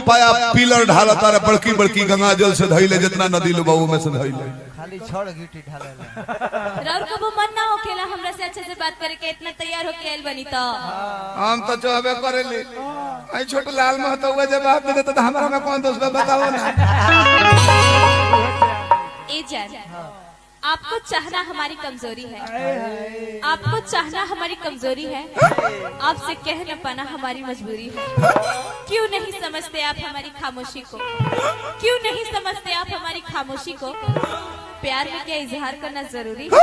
पाया पिलर ढाला तारे बड़की बड़की गंगा जल से धइले जितना नदी लुबाऊ में से धइले खाली छड़ गिट्टी ढाले राउर कबो मन ना होखेला हमरा से अच्छे से बात करे के इतना तैयार होके आइल बनी तो हम तो चाहबे करेले आई छोट लाल महतो हुए जवाब दे तो हमरा में कौन दोस्त बताओ ना ए जान आपको चाहना हमारी कमजोरी है, आपको चाहना हमारी कमजोरी है, आपसे कह न पाना हमारी मजबूरी है। क्यों नहीं समझते आप हमारी खामोशी को, क्यों नहीं समझते आप हमारी खामोशी को? प्यार में क्या इजहार करना जरूरी है?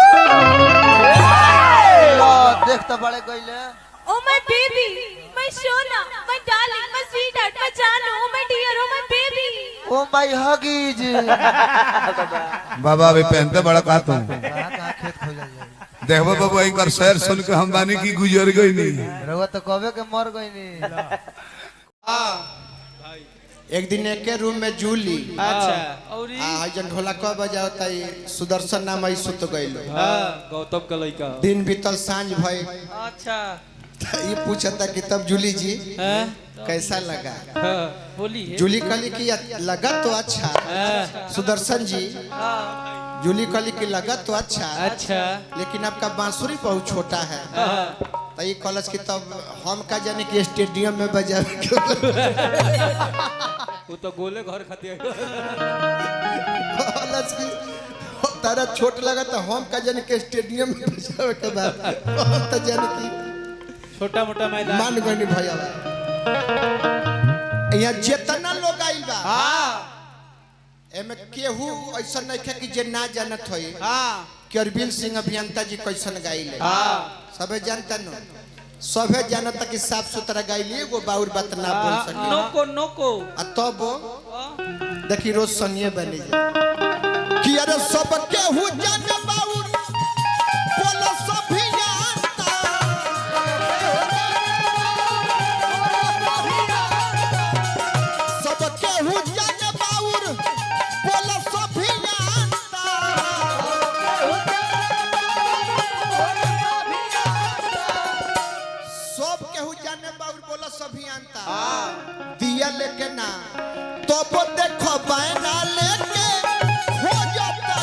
देख तो बड़े गइले। ओ माय बेबी, माय सोना, my darling, my sweet heart, my जान, oh my dear, oh my baby, oh my Huggies. बाबा अभी पहनते बड़ा का तू कहां खेत खोल जाए देखबो बाबू एक बार शहर सुन के हम बानी की गुजर गई नहीं रहुआ तो कबे के मर गई नहीं। एक दिन एक के रूम में जूली अच्छा और हां जन ढोलक बजावता सुदर्शन नाम आई सुत गइलो गौतम का लड़का दिन बीतल सांझ भई अच्छा ये पूछता कि तब जूली जी हैं कैसा लगा बोली जूली कली की लगा तो अच्छा सुदर्शन जी जूली कली की लगा तो अच्छा अच्छा लेकिन आपका बांसुरी बहुत छोटा है तो ये कॉलेज की तब हम का जाने कि स्टेडियम में बजावे वो तो गोले घर खाते कॉलेज की तारा छोट लगा तो हम का जाने कि स्टेडियम में बजावे के बाद हम तो जाने कि छोटा मोटा मैदान मान गनी भैया यहाँ जितना लोग आइल बा एमे केहू ऐसा नहीं है कि जे ना जानत होई कि अरविंद सिंह अभियंता जी कैसन गाइले सबे जानता न सबे जानता कि साफ सुथरा गाइले वो बाउर बात ना बोल सके नोको नोको आ तब देखी रोज सनिए बने कि अरे सब केहू जाने बाउर बोलो सभी जानता सब केहू जाने बाउर बोलो सभी जानता सब केहू जाने बाउर बोलो सभी जानता दिया लेके ना तो वो देखो बैना लेके हो जाता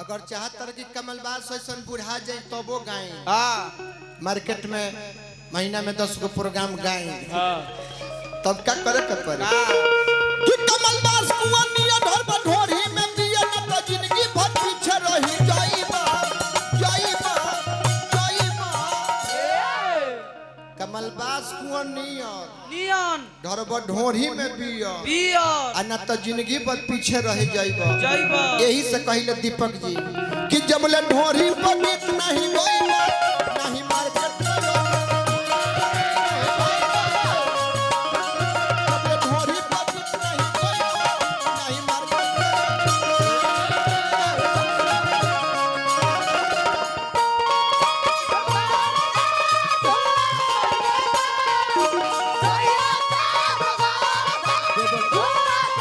अगर चाहत कि कमलबास ऐसा बुढ़ा जाए तो वो गाए मार्केट में महीना में 10 गो प्रोग्राम गाए तब क्या करे के पड़े कि कमलबास कुआं निया धर बढोरी में दिया न तो जिंदगी भर पीछे रही जाईबा कमलबास कुआं नियन धर बढोरी में बिया बियर आ न तो जिंदगी भर पीछे रह जाईबा जाइबा यही से कहले दीपक जी कि जबले ढोरी पर बीत नहीं होईबा नहीं मार्केट में जबले ढोरी पर बीत नहीं होईबा नहीं मार्केट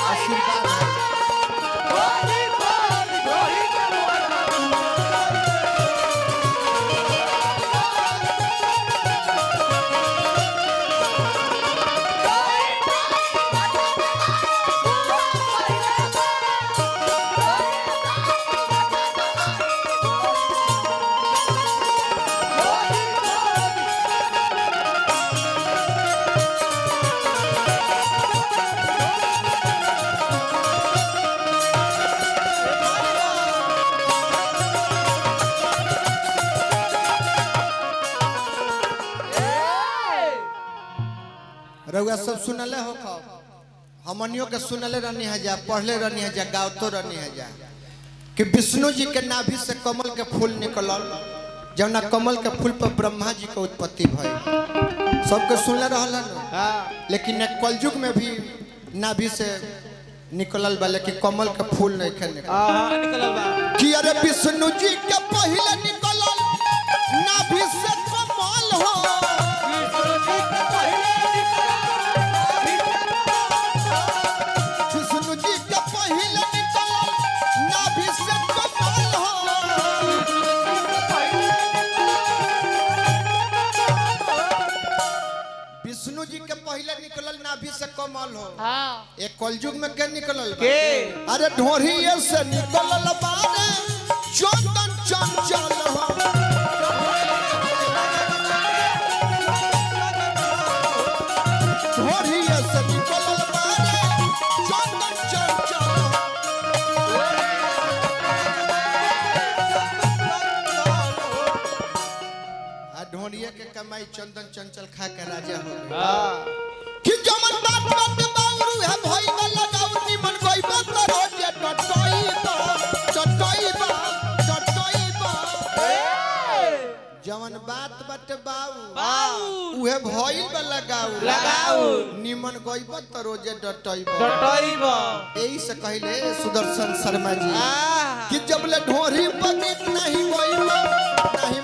आशीर्वाद रउआ सब सुनले हो खा हमनियों के सुनले रहनी है जा पढ़ले रहनी है जा गावतो रहनी है जा कि विष्णु जी के नाभि से कमल के फूल निकलल जौना कमल के फूल पर ब्रह्मा जी के उत्पत्ति भई सबके सुनले रहल न लेकिन एक कलयुग में भी नाभि से निकलल बा लेकिन कमल के फूल नहीं निकलल कि अरे विष्णु जी के पहले निकलल नाभि से कमल हो विष्णु जी के पहले निकलल विष्णु जी के पहले निकलल नाभि से कमल हो हाँ एक कलयुग में के निकलल बा? के अरे ढोरिये से निकलल बारे चंदन चंचल हो ढोरिये से निकलल बारे चंदन चंचल हो आ ढोरिये के कमाई चंदन चंचल खा के राजा हो गए कि जमन बात बात बाउरू है भई में लगाउ निमन गइबा त रोजे टटइबा जमन बात बात बाऊ उहे भई में लगाउ निमन गइबा त रोजे टटइबा एही से कहले सुदर्शन शर्मा जी कि जबले ढोरी पतित नहीं गइबा नहीं